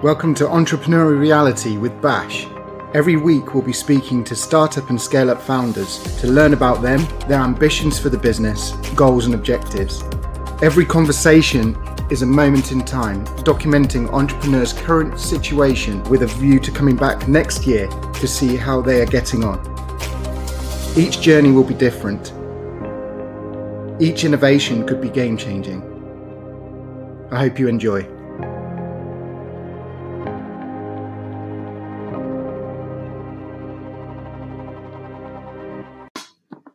Welcome to Entrepreneurial Reality with Bash. Every week we'll be speaking to startup and scale-up founders to learn about them, their ambitions for the business, goals and objectives. Every conversation is a moment in time, documenting entrepreneurs' current situation with a view to coming back next year to see how they are getting on. Each journey will be different. Each innovation could be game-changing. I hope you enjoy.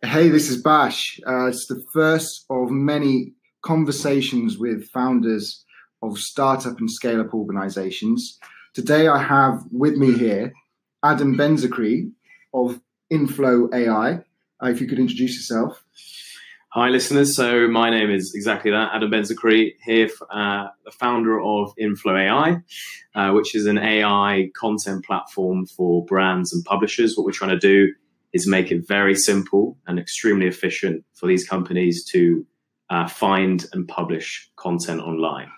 Hey, this is Bash. It's the first of many conversations with founders of startup and scale-up organizations. Today I have with me here Adam Benzacree of Inflow AI. If you could introduce yourself. Hi listeners, so my name is exactly that, Adam Benzacree, here, the founder of Inflow AI, which is an AI content platform for brands and publishers. What we're trying to do is make it very simple and extremely efficient for these companies to find and publish content online.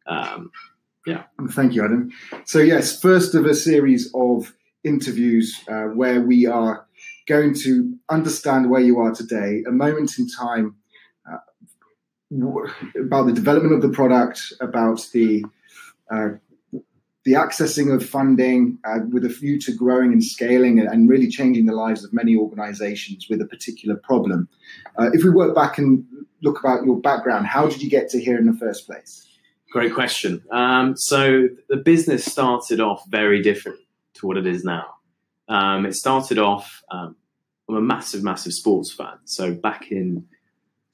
Thank you, Adam. So yes, first of a series of interviews where we are going to understand where you are today, a moment in time, about the development of the product, about the accessing of funding with a view to growing and scaling and really changing the lives of many organizations with a particular problem. If we work back and look about your background, how did you get to here in the first place? Great question. So the business started off very different to what it is now. It started off, I'm a massive sports fan. So back in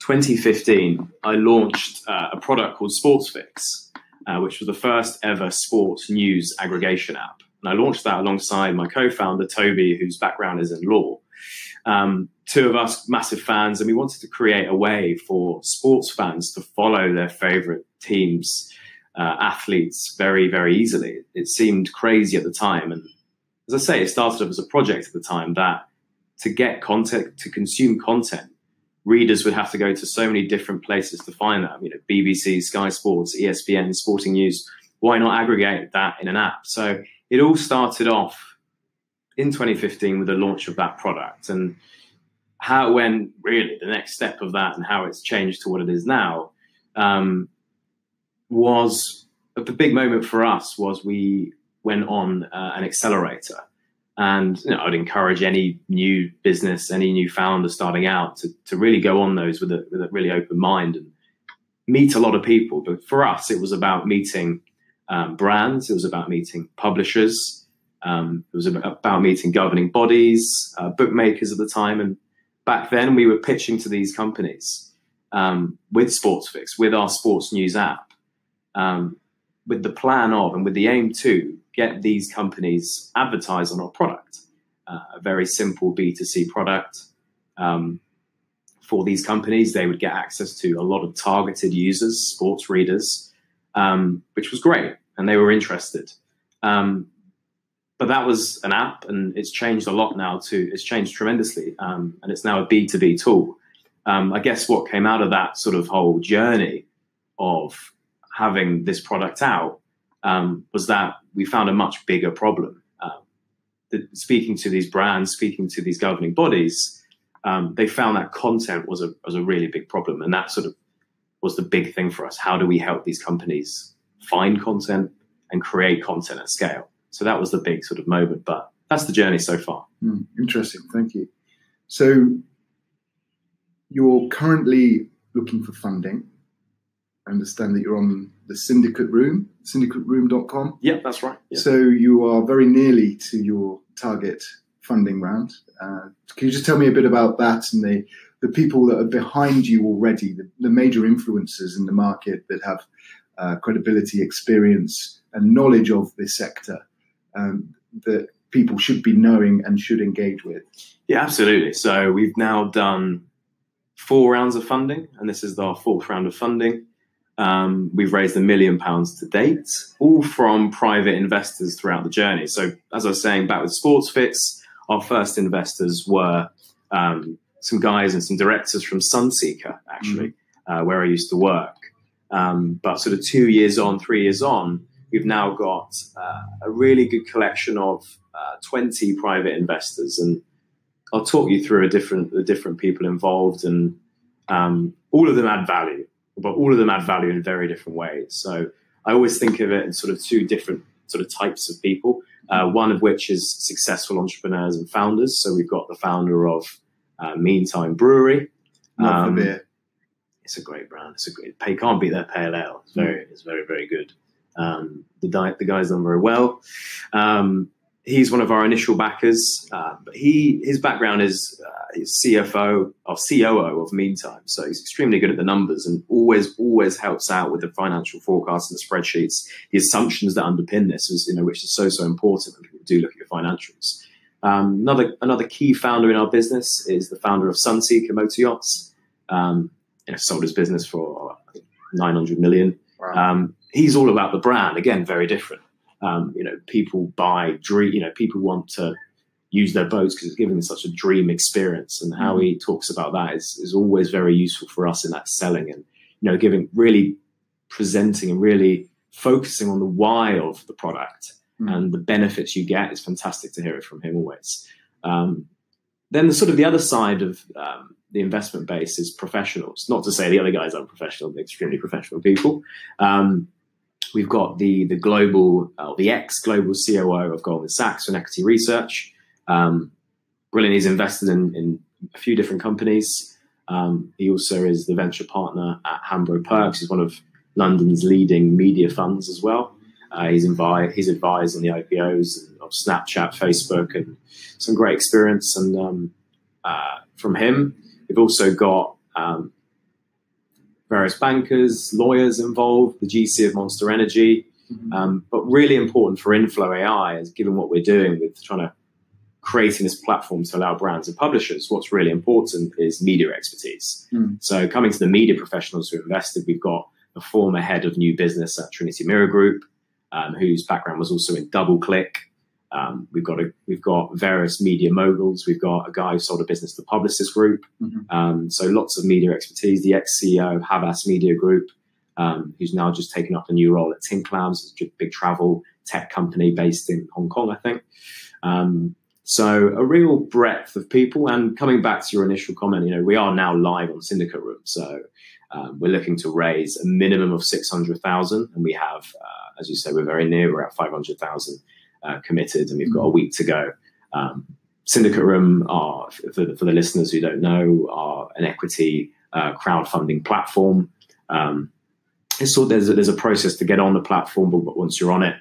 2015, I launched a product called SportsFix, which was the first ever sports news aggregation app. And I launched that alongside my co-founder, Toby, whose background is in law. Two of us massive fans, and we wanted to create a way for sports fans to follow their favorite teams, athletes very, very easily. It seemed crazy at the time. And as I say, it started off as a project at the time that to get content, to consume content, readers would have to go to so many different places to find that. You know, BBC, Sky Sports, ESPN, Sporting News. Why not aggregate that in an app? So it all started off in 2015 with the launch of that product, and how it went, really, the next step of that and how it's changed to what it is now, was the big moment for us was we went on an accelerator. And I'd encourage any new business, any new founder starting out to really go on those with a really open mind and meet a lot of people. But for us, it was about meeting brands. It was about meeting publishers. It was about meeting governing bodies, bookmakers at the time. And back then, we were pitching to these companies with SportsFix, with our sports news app, with the plan of and with the aim to get these companies advertise on our product, a very simple B2C product. For these companies, they would get access to a lot of targeted users, sports readers, which was great, and they were interested. But that was an app, and it's changed a lot now too. It's changed tremendously, and it's now a B2B tool. I guess what came out of that sort of whole journey of having this product out was that we found a much bigger problem. Speaking to these brands, speaking to these governing bodies, they found that content was a really big problem. And that sort of was the big thing for us. How do we help these companies find content and create content at scale? So that was the big sort of moment, but that's the journey so far. Interesting, thank you. So you're currently looking for funding. I understand that you're on the Syndicate Room, syndicateroom.com. Yeah, that's right. Yeah. So you are very nearly to your target funding round. Can you just tell me a bit about that and the people that are behind you already, the major influencers in the market that have credibility, experience, and knowledge of this sector that people should be knowing and should engage with? Yeah, absolutely. So we've now done 4 rounds of funding, and this is our 4th round of funding. We've raised £1 million to date, all from private investors throughout the journey. So as I was saying, back with SportsFix, our first investors were some guys and some directors from Sunseeker, actually, where I used to work. But sort of 2 years on, 3 years on, we've now got a really good collection of 20 private investors, and I'll talk you through the different people involved, and all of them add value, but all of them add value in very different ways. So I always think of it in sort of two different sort of types of people, one of which is successful entrepreneurs and founders. So we've got the founder of Meantime Brewery. Love the beer. It's a great brand. You can't beat their pale ale. It's very, very good. The guy's done very well. He's one of our initial backers, but his background is he's CFO or COO of Meantime, so he's extremely good at the numbers and always helps out with the financial forecasts and the spreadsheets, the assumptions that underpin this, which is so important when people do look at your financials. Another key founder in our business is the founder of Sunseeker Motor Yachts. Sold his business for I think 900 million. Wow. He's all about the brand. Again, very different. People buy dream. People want to use their boats because it's given them such a dream experience. And how he talks about that is always very useful for us in that selling and really presenting and really focusing on the why of the product and the benefits you get. Is fantastic to hear it from him always. Then the other side of the investment base is professionals. Not to say the other guys aren't professional; they're extremely professional people. We've got the ex-global COO of Goldman Sachs in equity research. Brilliant. He's invested in a few different companies. He also is the venture partner at Hambro Perks. He's one of London's leading media funds as well. He's advised on the IPOs of Snapchat, Facebook, and some great experience. And from him, we've also got various bankers, lawyers involved, the GC of Monster Energy. But really important for Inflow AI is, given what we're doing with trying to creating this platform to allow brands and publishers, what's really important is media expertise. So coming to the media professionals who invested, we've got the former head of new business at Trinity Mirror Group, whose background was also in DoubleClick. We've got various media moguls. We've got a guy who sold a business to Publicis Group. So lots of media expertise. The ex-CEO of Havas Media Group, who's now just taken up a new role at Tink Labs, a big travel tech company based in Hong Kong, I think. So a real breadth of people. And coming back to your initial comment, we are now live on Syndicate Room. So we're looking to raise a minimum of 600,000, and we have, as you say, we're very near. We're at 500,000 committed, and we've got a week to go. Syndicate Room are, for the listeners who don't know, are an equity crowdfunding platform. There's a process to get on the platform, but once you're on it,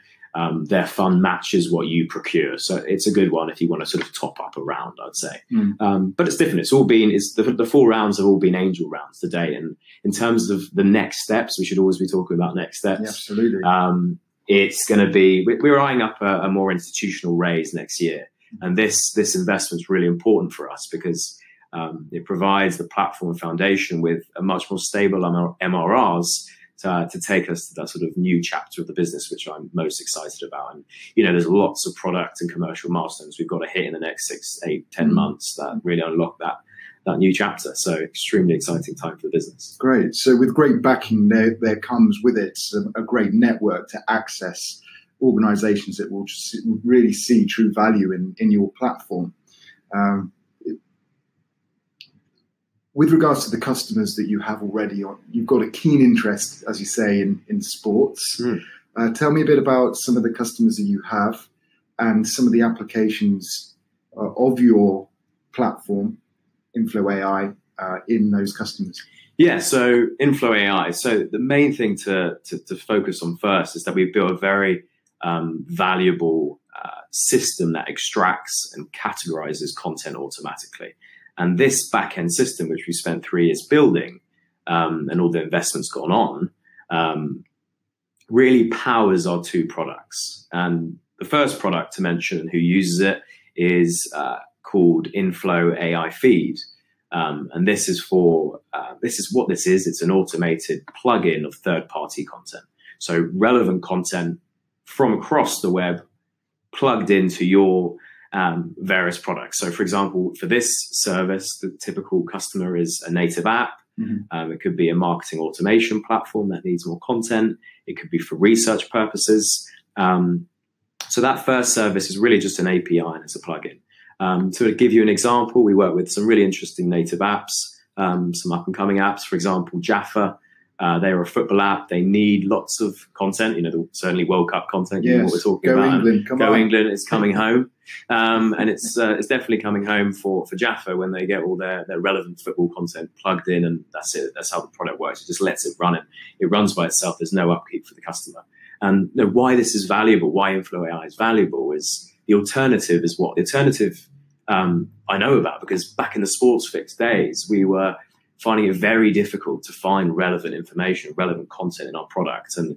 their fund matches what you procure. So it's a good one if you want to sort of top up a round, I'd say. But it's different. The 4 rounds have all been angel rounds today. And in terms of the next steps, we should always be talking about next steps. Yeah, absolutely. It's going to be, we're eyeing up a more institutional raise next year. And this investment is really important for us because it provides the platform and foundation with a much more stable MRRs to take us to that sort of new chapter of the business, which I'm most excited about. And, there's lots of product and commercial milestones we've got to hit in the next 6, 8, 10 months that really unlock that new chapter. So extremely exciting time for the business. Great. So with great backing, there comes with it a great network to access organizations that will just really see true value in your platform. With regards to the customers that you have already, you've got a keen interest, as you say, in sports. Tell me a bit about some of the customers that you have and some of the applications of your platform, Inflow AI, in those customers. Yeah, so Inflow AI. So the main thing to focus on first is that we've built a very valuable system that extracts and categorizes content automatically. And this back-end system, which we spent 3 years building, and all the investments gone on, really powers our 2 products. And the first product to mention who uses it is called Inflow AI Feed. And this is what this is. It's an automated plugin of third-party content. So relevant content from across the web plugged into your various products. So for example, for this service, the typical customer is a native app. It could be a marketing automation platform that needs more content. It could be for research purposes. So that first service is really just an API and it's a plugin. To give you an example, we work with some really interesting native apps, some up and coming apps. For example, Jaffa. They're a football app. They need lots of content, certainly World Cup content. Yes. What we're talking Go about. England, Go England. It's coming home, and it's definitely coming home for Jaffa when they get all their relevant football content plugged in, and that's it. That's how the product works. It just lets it run. It runs by itself. There's no upkeep for the customer. And why this is valuable, why Inflow AI is valuable, is the alternative is what the alternative I know about, because back in the sports fix days, we were finding it very difficult to find relevant information, relevant content in our product. And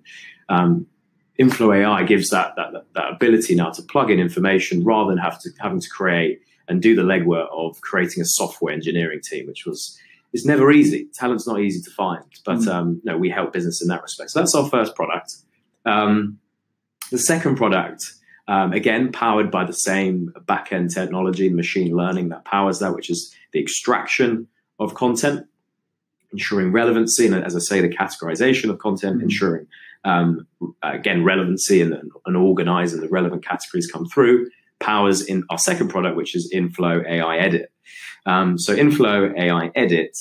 Inflow AI gives that ability now to plug in information rather than having to create and do the legwork of creating a software engineering team, it's never easy. Talent's not easy to find, but we help business in that respect. So that's our first product. The second product, again, powered by the same back-end technology, machine learning that powers that, which is the extraction of content, ensuring relevancy, and as I say, the categorization of content, ensuring, again, relevancy and organizing the relevant categories come through, powers in our second product, which is Inflow AI Edit. So Inflow AI Edit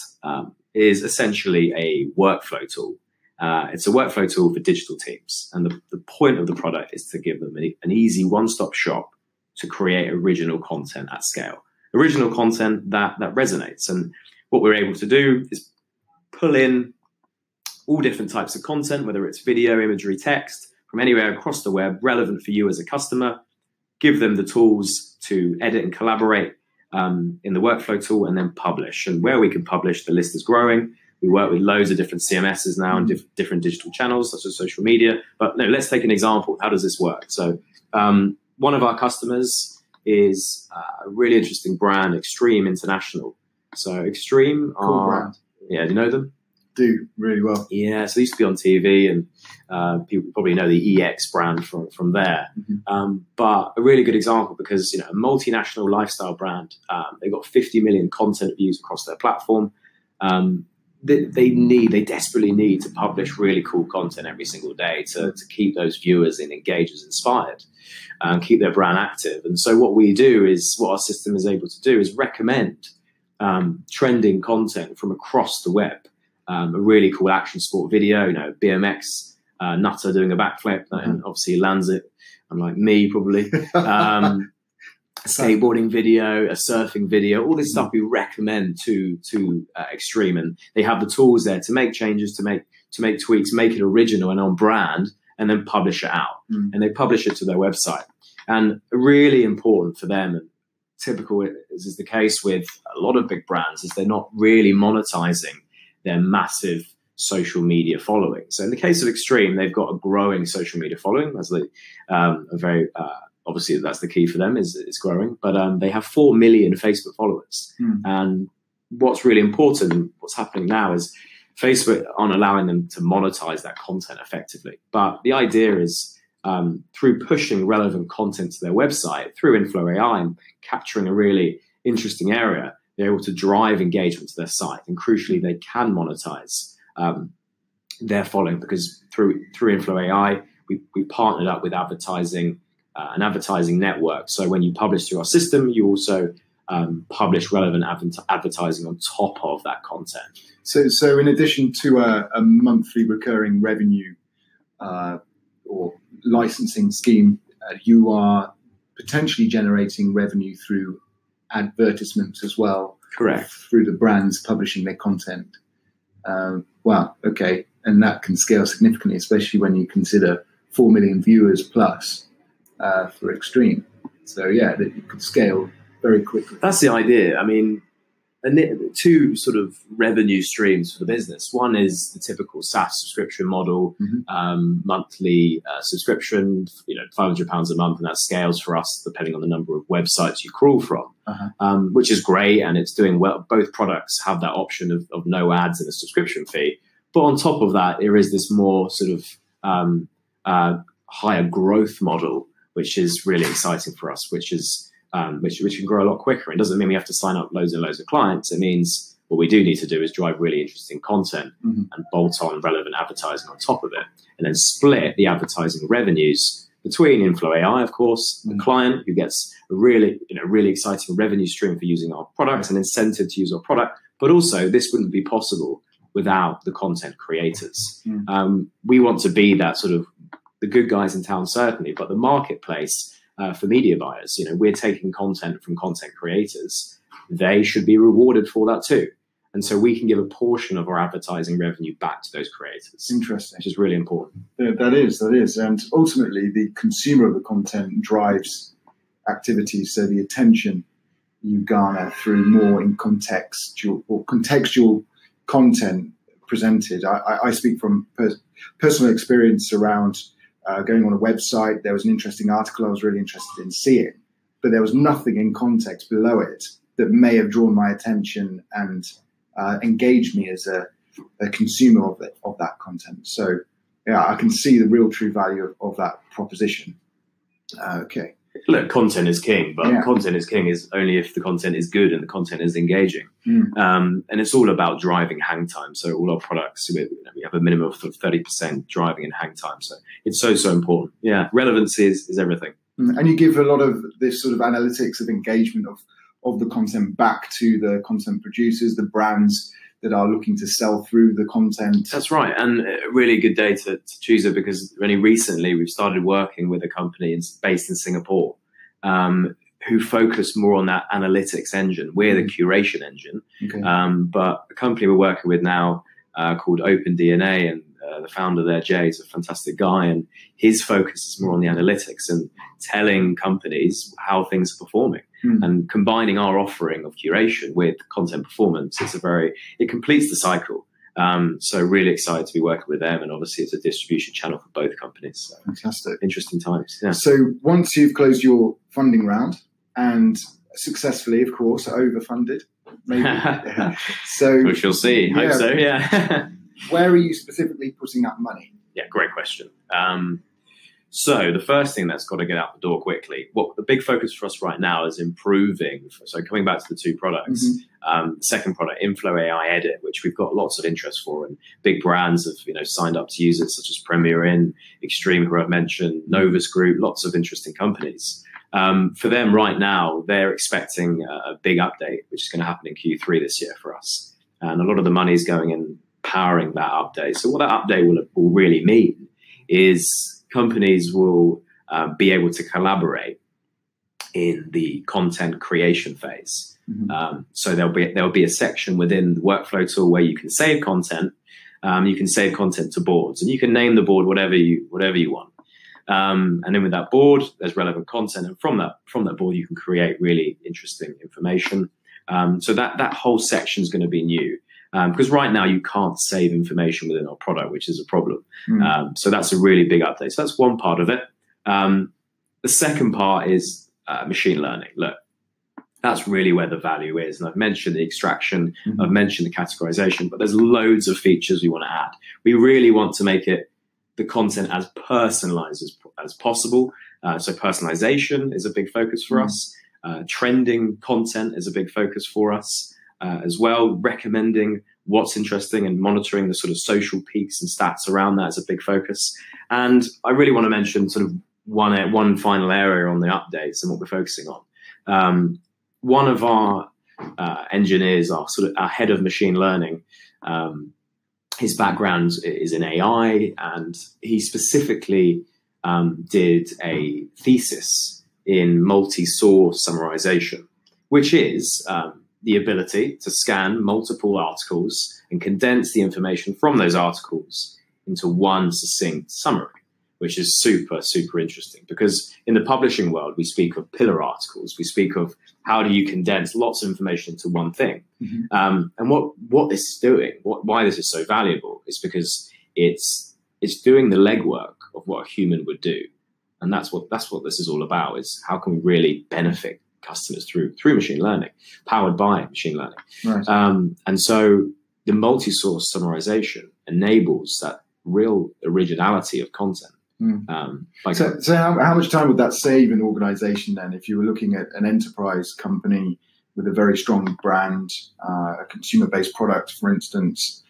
is essentially a workflow tool. It's a workflow tool for digital teams. And the point of the product is to give them an easy one-stop shop to create original content at scale. Original content that resonates. And what we're able to do is pull in all different types of content, whether it's video, imagery, text, from anywhere across the web, relevant for you as a customer, give them the tools to edit and collaborate in the workflow tool, and then publish. And where we can publish, the list is growing. We work with loads of different CMSs now and different digital channels, such as social media. But no, let's take an example. How does this work? So one of our customers is a really interesting brand, Extreme International. So Extreme cool brand. Yeah, do you know them? Do really well. Yeah, so they used to be on TV, and people probably know the EX brand from there. But a really good example, because a multinational lifestyle brand, they've got 50 million content views across their platform. They desperately need to publish really cool content every single day to keep those viewers and engagers inspired and keep their brand active. And so what our system is able to do is recommend trending content from across the web. A really cool action sport video, BMX nutter doing a backflip, and obviously lands it, unlike me probably. Skateboarding video, a surfing video, all this stuff we recommend to Extreme, and they have the tools there to make changes, to make tweaks, make it original and on brand, and then publish it out. And they publish it to their website. And really important for them, and typical as is the case with a lot of big brands, is they're not really monetizing their massive social media following. So in the case of Extreme, they've got a growing social media following. That's obviously that's the key for them, is growing. But they have 4 million Facebook followers. And what's really important, what's happening now, is Facebook aren't allowing them to monetize that content effectively. But the idea is, through pushing relevant content to their website, through Inflow AI and capturing a really interesting area, they're able to drive engagement to their site. And crucially, they can monetize their following, because through Inflow AI, we partnered up with an advertising network. So when you publish through our system, you also publish relevant advertising on top of that content. So in addition to a monthly recurring revenue or licensing scheme, you are potentially generating revenue through advertisements as well. Correct. Through the brands publishing their content. Wow, okay. And that can scale significantly, especially when you consider 4 million viewers plus for Extreme. So yeah, that you could scale very quickly. That's the idea. I mean, two sort of revenue streams for the business. One is the typical SaaS subscription model, monthly subscription, £500 a month, and that scales for us depending on the number of websites you crawl from, which is great, and it's doing well. Both products have that option of no ads and a subscription fee. But on top of that, there is this more sort of higher growth model, which is really exciting for us, which can grow a lot quicker. It doesn't mean we have to sign up loads and loads of clients. It means What we do need to do is drive really interesting content and bolt on relevant advertising on top of it, and then split the advertising revenues between Inflow AI, of course, the client who gets a really exciting revenue stream for using our products, an incentive to use our product, but also this wouldn't be possible without the content creators. We want to be that sort of the good guys in town, certainly, but the marketplace for media buyers. We're taking content from content creators. They should be rewarded for that too. And so we can give a portion of our advertising revenue back to those creators. Interesting. Which is really important. Yeah, that is. And ultimately, the consumer of the content drives activities. So the attention you garner through more in contextual content presented. I speak from personal experience around going on a website. There was an interesting article I was really interested in seeing, but there was nothing in context below it that may have drawn my attention and engaged me as a consumer of that content. So yeah, I can see the real true value of that proposition. Okay. Look, content is king, but content is king is only if the content is good and the content is engaging. And it's all about driving hang time. So all our products, we have a minimum of 30% driving and hang time. So it's so important. Yeah, relevance is everything. And you give a lot of this sort of analytics of engagement of the content back to the content producers, the brands that are looking to sell through the content. That's right. And really good data to choose it, because only recently we've started working with a company based in Singapore who focus more on that analytics engine. We're the curation engine. Okay. But a company we're working with now called OpenDNA, and the founder there, Jay, is a fantastic guy, and his focus is more on the analytics and telling companies how things are performing. And combining our offering of curation with content performance, it completes the cycle. So really excited to be working with them, and obviously it's a distribution channel for both companies. So fantastic. Interesting times. Yeah. So once you've closed your funding round and successfully, of course, overfunded, maybe. So we shall see. Hope so, yeah. Where are you specifically putting that money? Yeah, great question. So the first thing that's got to get out the door quickly, what the big focus for us right now is improving. So coming back to the two products, second product, Inflow AI Edit, which we've got lots of interest for, and big brands have signed up to use it, such as Premier Inn, Extreme, who I've mentioned, Novus Group, lots of interesting companies. For them right now, they're expecting a big update, which is going to happen in Q3 this year for us, and a lot of the money is going in powering that update. So what that update will really mean is companies will be able to collaborate in the content creation phase. So there'll be a section within the workflow tool where you can save content. You can save content to boards, and you can name the board whatever you want. And then with that board, there's relevant content, and from that board, you can create really interesting information. So that whole section is going to be new. Because right now you can't save information within our product, which is a problem. So that's a really big update. So that's one part of it. The second part is machine learning. Look, that's really where the value is. And I've mentioned the extraction, I've mentioned the categorization, but there's loads of features we want to add. We really want to make the content as personalized as possible. So personalization is a big focus for us. Trending content is a big focus for us. As well, recommending what's interesting and monitoring the sort of social peaks and stats around that is a big focus. And I really want to mention sort of one final area on the updates and what we're focusing on. One of our engineers, our head of machine learning, his background is in AI, and he specifically did a thesis in multi-source summarization, which is the ability to scan multiple articles and condense the information from those articles into one succinct summary, which is super, super interesting, because in the publishing world, we speak of pillar articles. We speak of how do you condense lots of information into one thing. And what this is doing, why this is so valuable, is because it's doing the legwork of what a human would do. And that's what this is all about, is how can we really benefit customers through machine learning, powered by machine learning. Right. And so the multi-source summarization enables that real originality of content. So how much time would that save an organization then, if you were looking at an enterprise company with a very strong brand, a consumer-based product, for instance.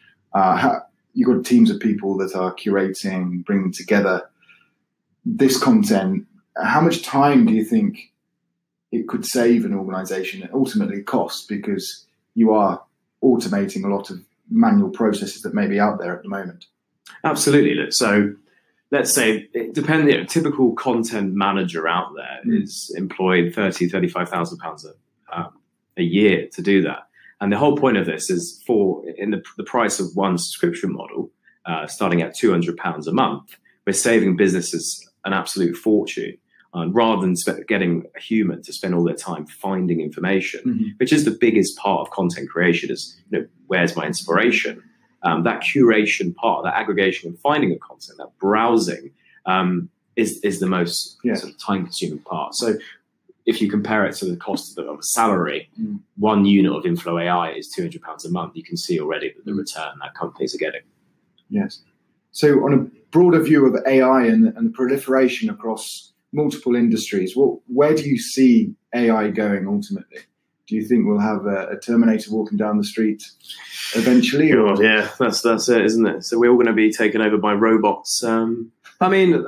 You've got teams of people that are curating, bringing together this content. How much time do you think it could save an organization and ultimately cost, because you are automating a lot of manual processes that may be out there at the moment? Absolutely. So let's say it depends. A typical content manager out there is employed £35,000 a year to do that. And the whole point of this is in the price of one subscription model, starting at £200 a month, we're saving businesses an absolute fortune. Rather than getting a human to spend all their time finding information, which is the biggest part of content creation, is, where's my inspiration? That curation part, that aggregation and finding of content, that browsing is the most sort of time-consuming part. So if you compare it to the cost of a salary, one unit of Inflow AI is £200 a month. You can see already that the return that companies are getting. Yes. So on a broader view of AI and the proliferation across multiple industries, where do you see AI going ultimately? Do you think we'll have a Terminator walking down the street eventually? God, yeah, that's it, isn't it? So we're all going to be taken over by robots. I mean,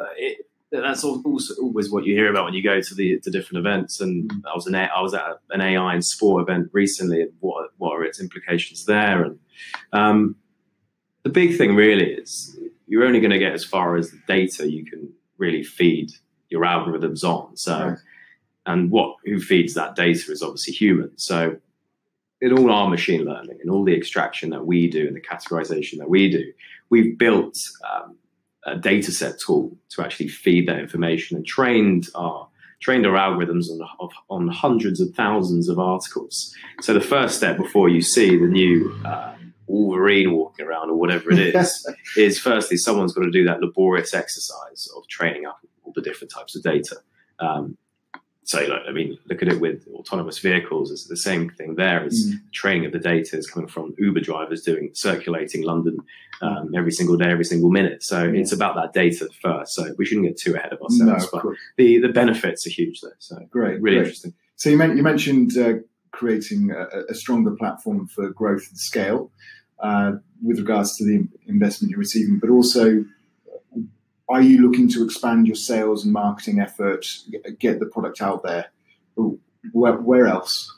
that's also always what you hear about when you go to different events. And I was at an AI and sport event recently. And what are its implications there? And the big thing really is you're only going to get as far as the data you can really feed your algorithms on. So, and who feeds that data is obviously humans. So in all our machine learning and all the extraction that we do and the categorization that we do, we've built a data set tool to actually feed that information and trained our algorithms on hundreds of thousands of articles. So the first step before you see the new Wolverine walking around or whatever it is firstly someone's got to do that laborious exercise of training up all the different types of data. Look at it with autonomous vehicles. It's the same thing there. It's training of the data is coming from Uber drivers circulating London every single day, every single minute. So it's about that data first. So we shouldn't get too ahead of ourselves. But the benefits are huge there. So really interesting. So you mentioned creating a stronger platform for growth and scale with regards to the investment you're receiving, but also, are you looking to expand your sales and marketing efforts, get the product out there? Where else?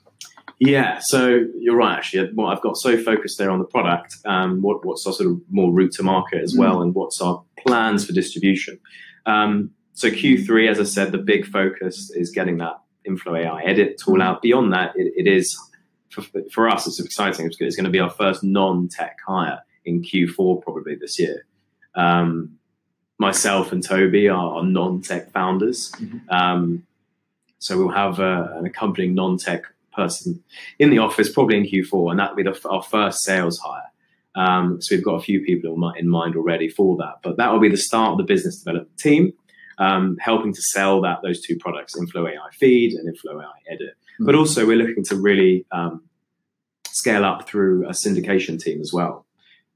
Yeah, so you're right, actually. Well, I've got so focused there on the product, what's our sort of more route to market as well, and what's our plans for distribution. So Q3, as I said, the big focus is getting that Inflow AI edit tool out. Beyond that, it is, for us, it's exciting. It's going to be our first non-tech hire in Q4 probably this year. Myself and Toby are non-tech founders. So we'll have an accompanying non-tech person in the office probably in Q4, and that'll be our first sales hire. So we've got a few people in mind already for that. But that will be the start of the business development team, helping to sell those two products, Inflow AI Feed and Inflow AI Edit. But also we're looking to really scale up through a syndication team as well,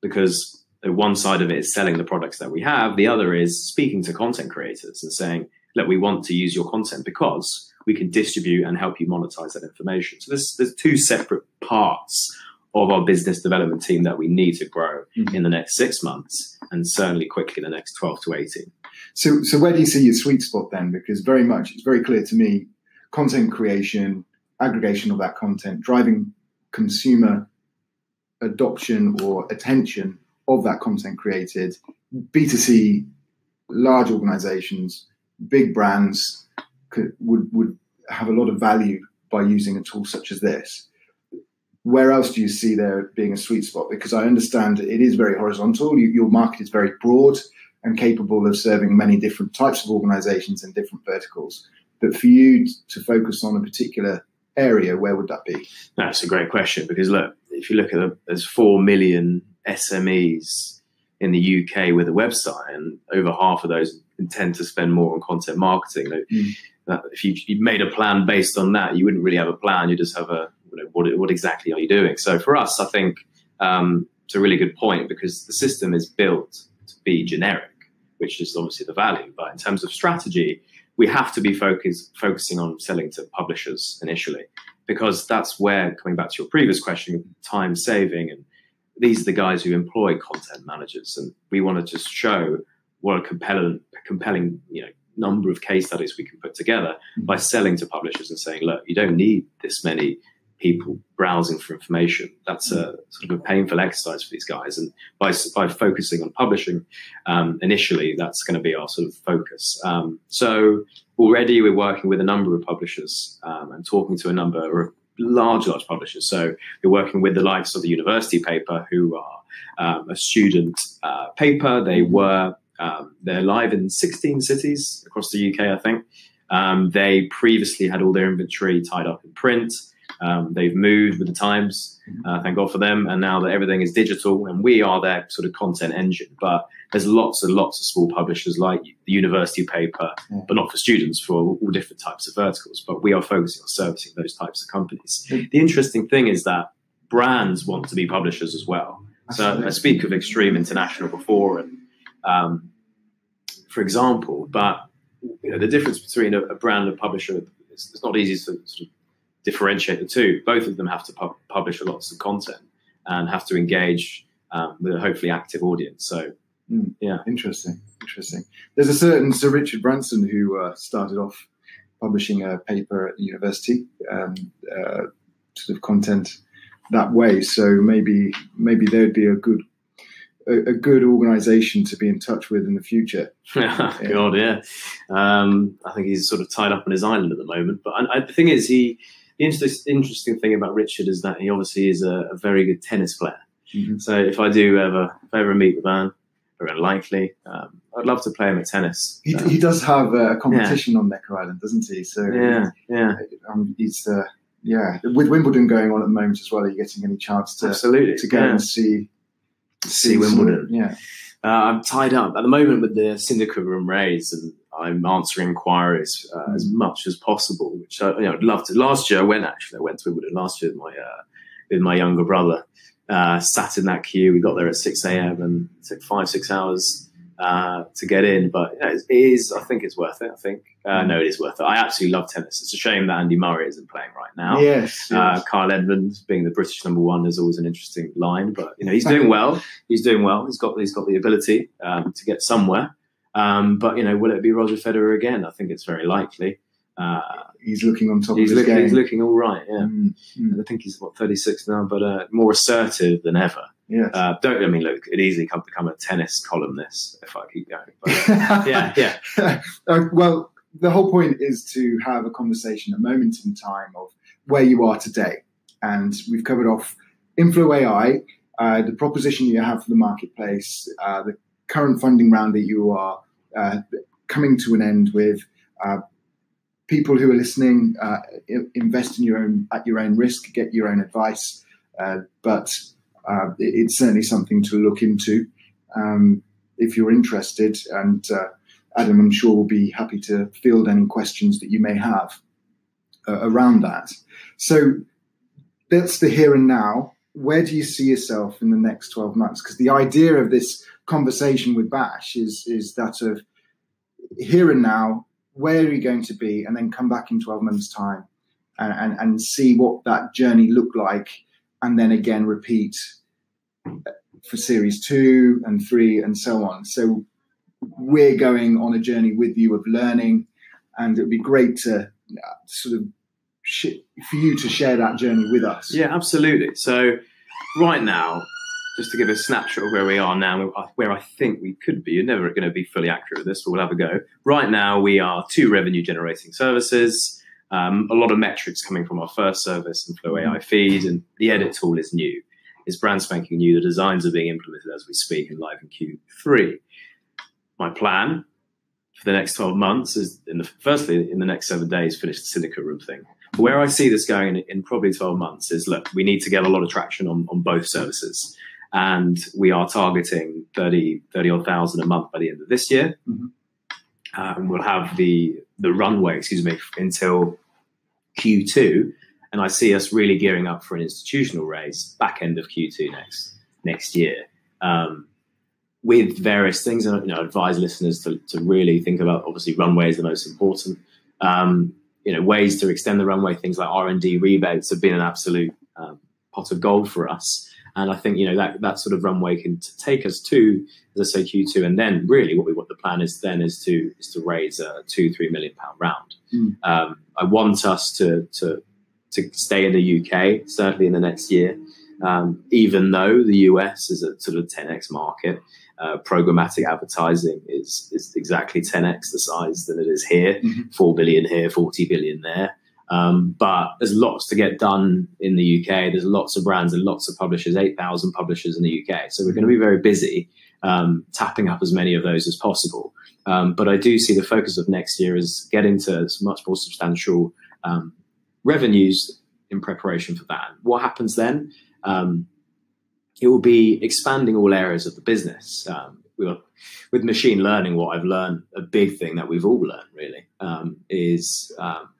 because one side of it is selling the products that we have. The other is speaking to content creators and saying, look, we want to use your content because we can distribute and help you monetize that information. So there's two separate parts of our business development team that we need to grow in the next 6 months, and certainly quickly in the next 12 to 18. So where do you see your sweet spot then? Because it's very clear to me, content creation, aggregation of that content, driving consumer adoption or attention of that content created, B2C, large organizations, big brands would have a lot of value by using a tool such as this. Where else do you see there being a sweet spot? Because I understand it is very horizontal. Your market is very broad and capable of serving many different types of organizations and different verticals. But for you to focus on a particular area, where would that be? That's a great question, because look, if you look at there's 4 million SMEs in the UK with a website, and over half of those intend to spend more on content marketing. If you made a plan based on that, you wouldn't really have a plan. You just have what exactly are you doing? So for us, I think it's a really good point, because the system is built to be generic, which is obviously the value. But in terms of strategy, we have to be focusing on selling to publishers initially. because that's where, coming back to your previous question, time saving, and these are the guys who employ content managers, and we want to just show what a compelling number of case studies we can put together by selling to publishers and saying, look, you don't need this many people browsing for information. That's a sort of a painful exercise for these guys. And by focusing on publishing initially, that's going to be our sort of focus. So already we're working with a number of publishers and talking to a number of large publishers. So we're working with the likes of the University Paper, who are a student paper. They're live in 16 cities across the UK, I think. They previously had all their inventory tied up in print. They've moved with the times, thank God for them. And now that everything is digital, and we are their sort of content engine. But there's lots and lots of small publishers like the University Paper, but not for students, for all different types of verticals. But we are focusing on servicing those types of companies. The interesting thing is that brands want to be publishers as well. So I speak of Extreme International before, and for example, but the difference between a brand and a publisher, it's not easy to sort of differentiate the two. Both of them have to publish lots of content and have to engage with a hopefully active audience. So, yeah. Interesting. There's a certain Sir Richard Branson who started off publishing a paper at the university, sort of content that way. So maybe there would be a good organisation to be in touch with in the future. God, yeah. I think he's sort of tied up on his island at the moment. But the thing is, the interesting thing about Richard is that he obviously is a very good tennis player. Mm-hmm. So if I ever meet the man, very unlikely, I'd love to play him at tennis. He does have a competition on Necker Island, doesn't he? So he's with Wimbledon going on at the moment as well. Are you getting any chance to go and see Wimbledon? Yeah. I'm tied up at the moment with the Syndicate Room Raise, and I'm answering inquiries as much as possible, which I'd love to. Last year I went to Wimbledon last year with my younger brother. Sat in that queue. We got there at 6 a.m. and it took 5-6 hours to get in. But it is. I think it's worth it. No, it is worth it. I absolutely love tennis. It's a shame that Andy Murray isn't playing right now. Yes. Kyle Edmund being the British #1 is always an interesting line, but he's doing well. He's got the ability to get somewhere. But will it be Roger Federer again? I think it's very likely. He's looking on top of his game. He's looking all right, yeah. I think he's 36 now, but more assertive than ever. Yes. Look, it'd easily become a tennis columnist if I keep going. But, yeah. Well, the whole point is to have a conversation, a moment in time of where you are today. And we've covered off Inflow AI, the proposition you have for the marketplace, the current funding round that you are coming to an end with. People who are listening, invest in at your own risk, get your own advice, but it's certainly something to look into if you're interested. And Adam, I'm sure, will be happy to field any questions that you may have around that. So that's the here and now. Where do you see yourself in the next 12 months? Because the idea of this conversation with Bash is that of here and now. Where are you going to be? And then come back in 12 months' time and see what that journey looked like. And then again, repeat for series 2 and 3 and so on. So we're going on a journey with you of learning, and it would be great to sort of for you to share that journey with us. Yeah, absolutely. So right now, just to give a snapshot of where we are now, where I think we could be. You're never going to be fully accurate with this, but we'll have a go. Right now, we are 2 revenue-generating services, a lot of metrics coming from our first service, Inflow AI Feed, and the edit tool is new. It's brand spanking new. The designs are being implemented as we speak and live in Q3. My plan for the next 12 months is, firstly, in the next 7 days, finish the Syndicate Room thing. But where I see this going in probably 12 months is, look, we need to get a lot of traction on both services. And we are targeting 30-odd thousand a month by the end of this year. Mm-hmm. And we'll have the runway, until Q2. And I see us really gearing up for an institutional raise back end of Q2 next year, with various things. And advise listeners to really think about, obviously, runway is the most important. ways to extend the runway, things like R&D rebates have been an absolute pot of gold for us. And I think, that sort of runway can take us to, as I say, Q2. And then really what the plan is then is to raise a £2-3 million round. I want us to stay in the UK, certainly in the next year, even though the US is a sort of 10x market. Programmatic advertising is exactly 10x the size that it is here, 4 billion here, 40 billion there. But there's lots to get done in the UK. There's lots of brands and lots of publishers, 8,000 publishers in the UK. So we're going to be very busy tapping up as many of those as possible. But I do see the focus of next year is getting to much more substantial revenues in preparation for that. What happens then? It will be expanding all areas of the business. With machine learning, what I've learned, a big thing that we've all learned really, is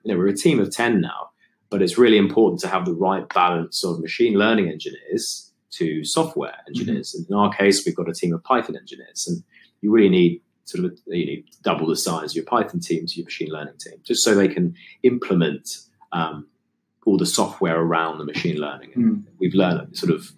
we're a team of 10 now, but it's really important to have the right balance of machine learning engineers to software engineers. And in our case, we've got a team of Python engineers, and you really need you need double the size of your Python team to your machine learning team, just so they can implement all the software around the machine learning. And we've learned sort of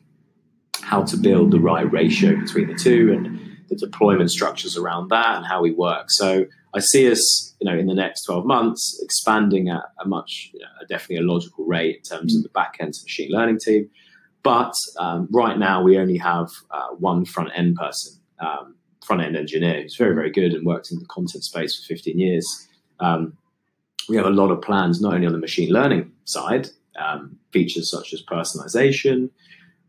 how to build the right ratio between the two and the deployment structures around that and how we work. So I see us, in the next 12 months expanding at a much, definitely a logical rate in terms of the back end machine learning team. But right now we only have one front end person, front end engineer who's very, very good and worked in the content space for 15 years. We have a lot of plans, not only on the machine learning side, features such as personalization,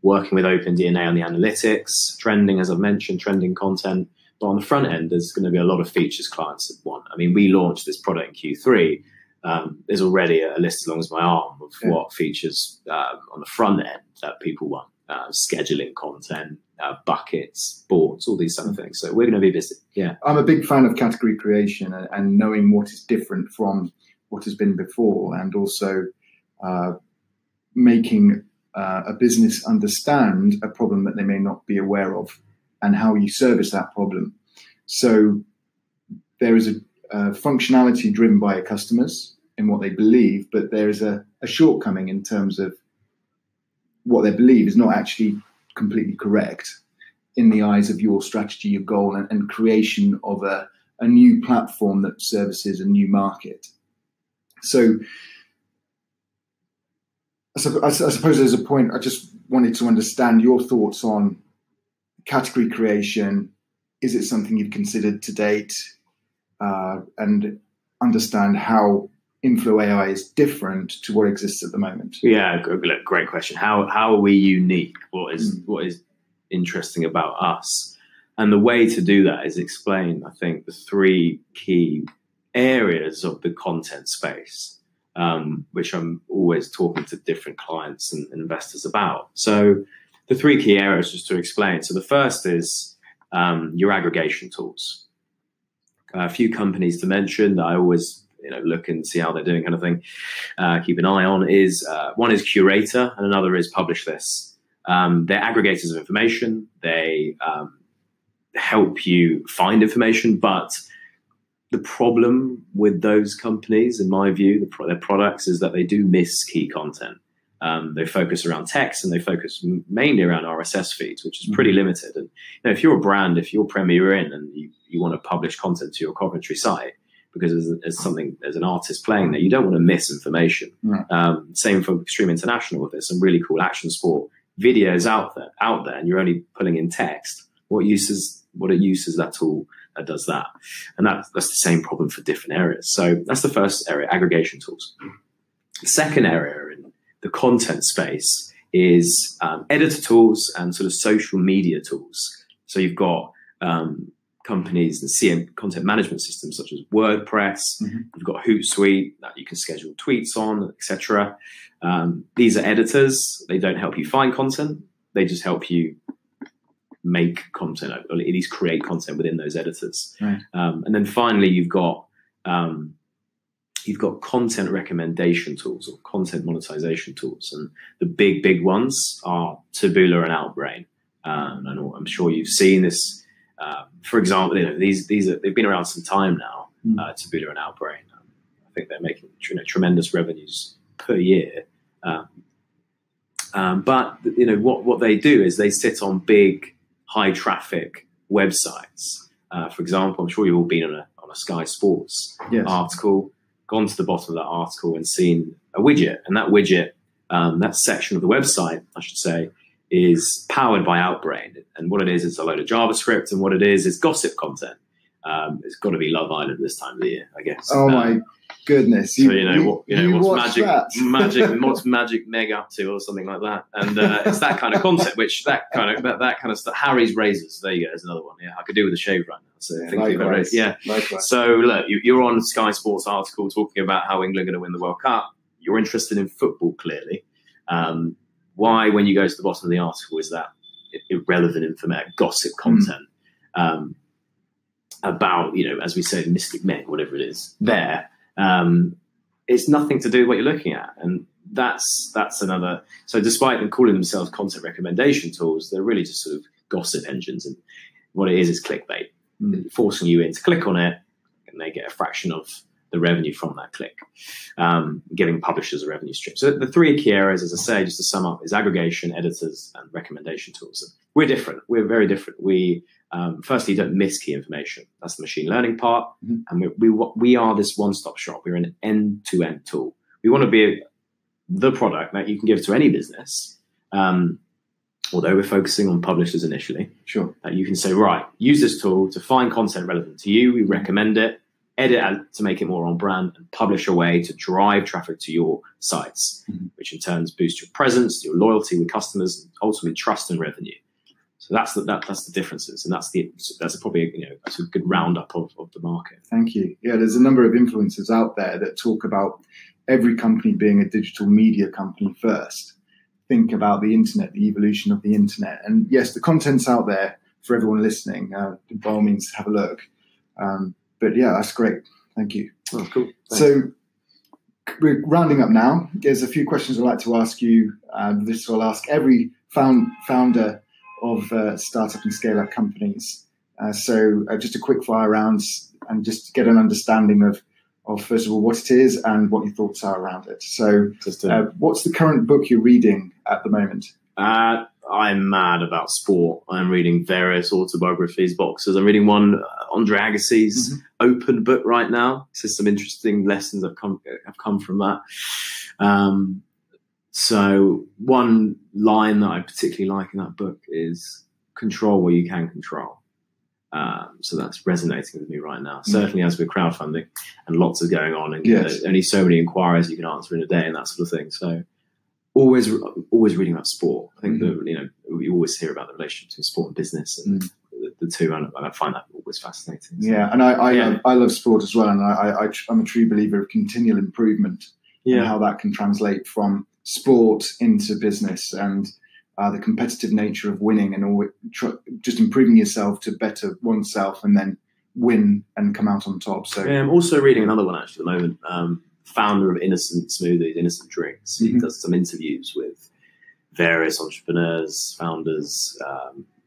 working with OpenDNA on the analytics, trending, as I've mentioned, trending content. But on the front end, there's going to be a lot of features clients want. I mean, we launched this product in Q3. There's already a list as long as my arm of what features on the front end that people want. Scheduling content, buckets, boards, all these sort of things. So we're going to be busy. Yeah, I'm a big fan of category creation and knowing what is different from what has been before, and also making a business understand a problem that they may not be aware of and how you service that problem. So there is a functionality driven by your customers in what they believe, but there is a shortcoming in terms of what they believe is not actually completely correct in the eyes of your strategy, your goal, and creation of a new platform that services a new market. So I suppose there's a point. I just wanted to understand your thoughts on category creation. Is it something you've considered to date? And understand how Inflow AI is different to what exists at the moment. Yeah, look, great question. How are we unique? What is interesting about us? And the way to do that is explain, I think, the three key areas of the content space, which I'm always talking to different clients and investors about. So the three key areas, just to explain. So the first is your aggregation tools. A few companies to mention that I always look and see how they're doing, kind of thing. Keep an eye on is one is Curator and another is Publish-This. They're aggregators of information. They help you find information, but the problem with those companies, in my view, their products, is that they do miss key content. They focus around text and they focus mainly around RSS feeds, which is pretty limited. And if you're a brand, if you're Premier Inn and you want to publish content to your Coventry site because there's an artist playing there, you don't want to miss information. Same for Extreme International. There's some really cool action sport videos out there, and you're only pulling in text. What use is that tool that does that? And that's the same problem for different areas. So that's the first area, aggregation tools. The second area in the content space is editor tools and sort of social media tools. So you've got companies and CM content management systems such as WordPress. You've got Hootsuite that you can schedule tweets on, etc. These are editors. They don't help you find content. They just help you make content, or at least create content within those editors. And then finally, you've got content recommendation tools or content monetization tools, and the big ones are Taboola and Outbrain. And I'm sure you've seen this. For example, they've been around some time now. Taboola and Outbrain. I think they're making tremendous revenues per year. But what they do is they sit on big, high traffic websites. For example, I'm sure you've all been on a Sky Sports article, gone to the bottom of that article and seen a widget, and that widget, that section of the website, I should say, is powered by Outbrain. And what it is a load of JavaScript, and what it is gossip content. It's got to be Love Island this time of the year, I guess. Oh my goodness! What's Magic Meg up to, or something like that. And it's that kind of concept, that kind of stuff. Harry's razors. There you go. There's another one. Yeah, I could do with a shave right now. So likewise. Likewise. So look, you're on Sky Sports article talking about how England are going to win the World Cup. You're interested in football, clearly. Why, when you go to the bottom of the article, is that irrelevant information, gossip content about, as we say, Mystic Meg, whatever it is, there? It's nothing to do with what you're looking at. And that's another. So despite them calling themselves content recommendation tools, they're really just sort of gossip engines. And what it is clickbait, forcing you in to click on it, and they get a fraction of the revenue from that click, giving publishers a revenue stream. So the three key areas, as I say, just to sum up, is aggregation, editors, and recommendation tools. And we're different. We're very different. We firstly don't miss key information. That's the machine learning part. And we are this one-stop shop. We're an end-to-end tool. We want to be the product that you can give to any business. Although we're focusing on publishers initially, that you can say, right, use this tool to find content relevant to you. We recommend it, edit it to make it more on brand, and publish a way to drive traffic to your sites, which in turn boosts your presence, your loyalty with customers, and ultimately trust and revenue. So that's the differences, and that's probably that's a good roundup of the market. Thank you. Yeah, there's a number of influencers out there that talk about every company being a digital media company first. Think about the internet, the evolution of the internet, and yes, the content's out there for everyone listening. By all means, have a look. But yeah, that's great. Thank you. Oh, cool. Thanks. So we're rounding up now. There's a few questions I'd like to ask you. This I'll ask every founder of startup and scale-up companies. So just a quick fire round and just get an understanding of first of all what it is and what your thoughts are around it. So what's the current book you're reading at the moment? I'm mad about sport. I'm reading various autobiographies, boxers. I'm reading one, Andre Agassi's Open book right now. So some interesting lessons have come from that. So one line that I particularly like in that book is control what you can control. So that's resonating with me right now. Certainly as we're crowdfunding and lots is going on, and only so many inquiries you can answer in a day and that sort of thing. So always reading about sport. I think that we always hear about the relationship between sport and business, and the two, and I find that always fascinating. So, yeah, and I love sport as well, and I'm a true believer of continual improvement and how that can translate from sport into business, and the competitive nature of winning and just improving yourself to better oneself and then win and come out on top. So I'm also reading another one actually at the moment. Founder of Innocent Smoothies, Innocent Drinks. He does some interviews with various entrepreneurs, founders,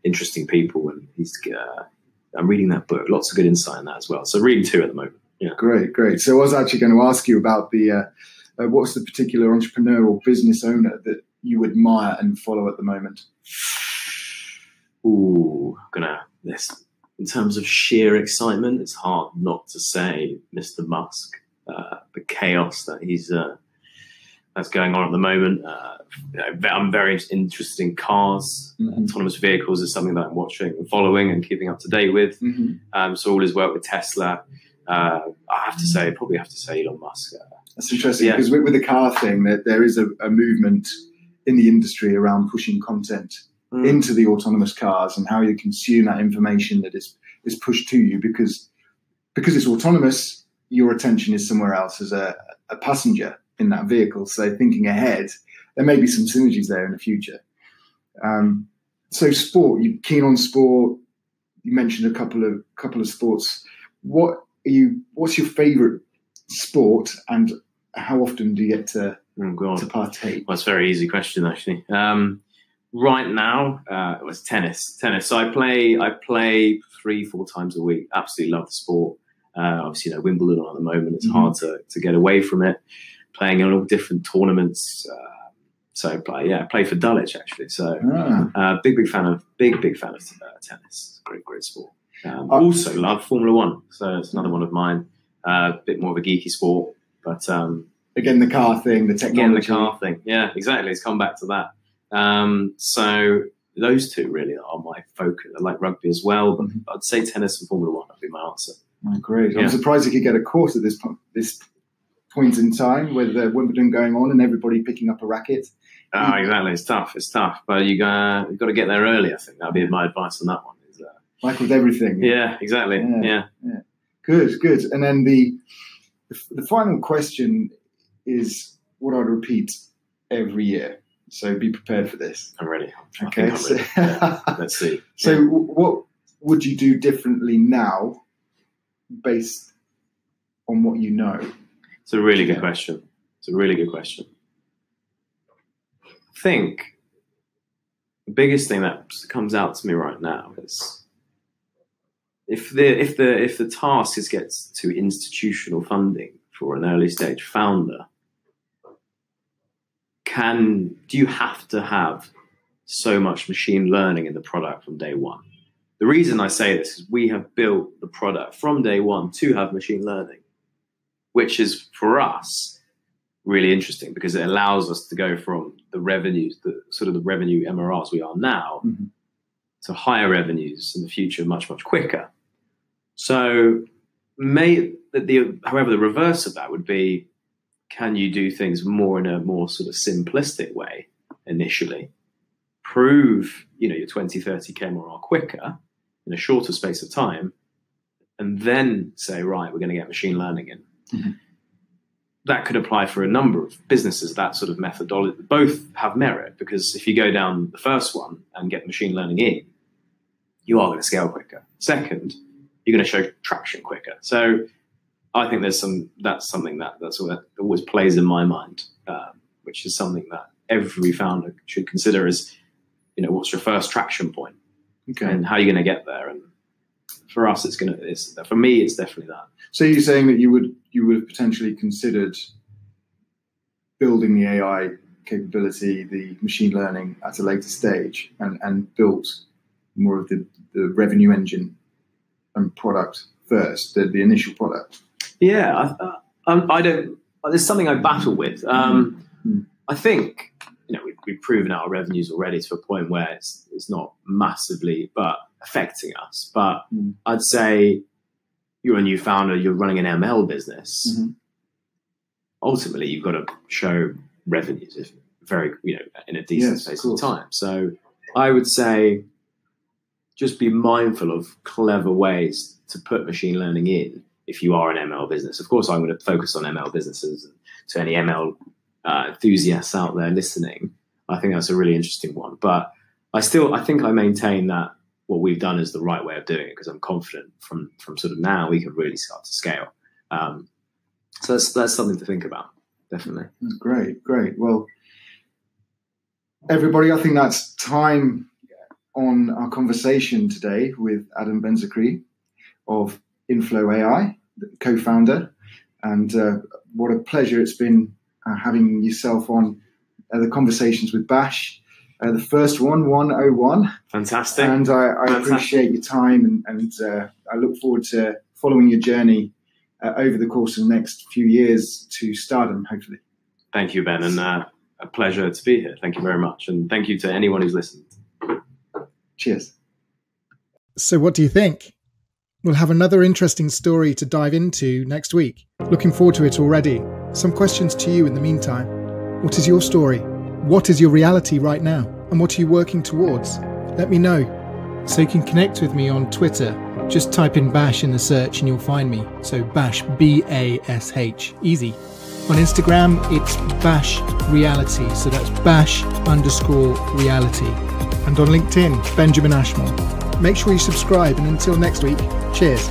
interesting people, and I'm reading that book. Lots of good insight in that as well. So reading two at the moment. Yeah, great. So I was actually going to ask you about what's the particular entrepreneur or business owner that you admire and follow at the moment? In terms of sheer excitement, it's hard not to say Mr. Musk. The chaos that that's going on at the moment. I'm very interested in cars. Autonomous vehicles is something that I'm watching and following and keeping up to date with. So all his work with Tesla. I probably have to say Elon Musk. That's interesting because with the car thing, that there is a movement in the industry around pushing content into the autonomous cars and how you consume that information that is pushed to you because it's autonomous. Your attention is somewhere else as a passenger in that vehicle. So thinking ahead, there may be some synergies there in the future. So sport, you're keen on sport. You mentioned a couple of sports. What's your favourite sport, and how often do you get to partake? Well, that's a very easy question actually. Right now, it was tennis. So I play 3-4 times a week. Absolutely love the sport. Obviously, Wimbledon at the moment, it's hard to get away from it. Playing in all different tournaments. Play for Dulwich actually. So big fan of tennis. Great sport. Also love Formula One. So it's another one of mine. A bit more of a geeky sport, but again, the car thing, the technology. Yeah, exactly. It's come back to that. So those two really are my focus. I like rugby as well, but I'd say tennis and Formula One would be my answer. Oh, great. I'm surprised you could get a course at this point in time with Wimbledon going on and everybody picking up a racket. Exactly. It's tough, but you've got to get there early. I think that'd be my advice on that one. Like with everything. Yeah, exactly. Yeah. Good. And then the final question is what I'd repeat every year. So be prepared for this. I'm ready. Okay. Let's see. So what would you do differently now based on what you know? It's a really good question. I think the biggest thing that comes out to me right now is if the task is gets to institutional funding for an early stage founder, do you have to have so much machine learning in the product from day one? The reason I say this is we have built the product from day one to have machine learning, which is for us really interesting because it allows us to go from the revenues, the revenue MRRs we are now, to higher revenues in the future much, much quicker. So however, the reverse of that would be, can you do things more in a more sort of simplistic way initially, prove, your 20, 30K MRR quicker in a shorter space of time, and then say, right, we're going to get machine learning in. That could apply for a number of businesses. That sort of methodology, both have merit, because if you go down the first one and get machine learning in, you are going to scale quicker. Second, you're going to show traction quicker. So I think that's something that always plays in my mind, which is something that every founder should consider is, what's your first traction point, and how you're going to get there. And for us, for me, it's definitely that. So you're saying that you would have potentially considered building the AI capability, the machine learning at a later stage, and built more of the revenue engine and product first, the initial product. Yeah, I don't. There's something I battle with. I think we've proven our revenues already to a point where it's not massively but affecting us. But I'd say you're a new founder, you're running an ML business. Ultimately, you've got to show revenues in a decent space of time. So I would say just be mindful of clever ways to put machine learning in if you are an ML business. Of course, I'm going to focus on ML businesses. And to any ML enthusiasts out there listening, I think that's a really interesting one. But I think I maintain that what we've done is the right way of doing it, because I'm confident from sort of now we can really start to scale. So that's something to think about, definitely. Great. Well, everybody, I think that's time on our conversation today with Adam Benzakri of Inflow AI, the co-founder. And what a pleasure it's been having yourself on the conversations with Bash. The first one, 101. Fantastic. And I appreciate your time, and I look forward to following your journey over the course of the next few years to stardom, hopefully. Thank you, Ben, and a pleasure to be here. Thank you very much. And thank you to anyone who's listened. Cheers. So what do you think? We'll have another interesting story to dive into next week. Looking forward to it already. Some questions to you in the meantime. What is your story? What is your reality right now? And what are you working towards? Let me know. So you can connect with me on Twitter. Just type in Bash in the search and you'll find me. So Bash, B-A-S-H. Easy. On Instagram, it's Bash Reality. So that's Bash_reality. And on LinkedIn, Benjamin Ashmore. Make sure you subscribe, and until next week, cheers.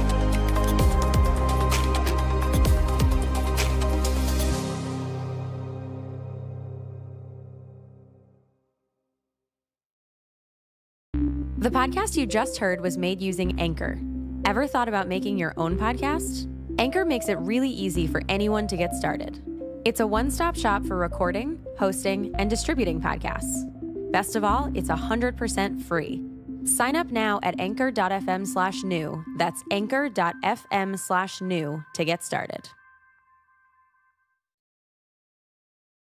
The podcast you just heard was made using Anchor. Ever thought about making your own podcast? Anchor makes it really easy for anyone to get started. It's a one-stop shop for recording, hosting, and distributing podcasts. Best of all, it's 100% free. Sign up now at anchor.fm/new. That's anchor.fm/new to get started.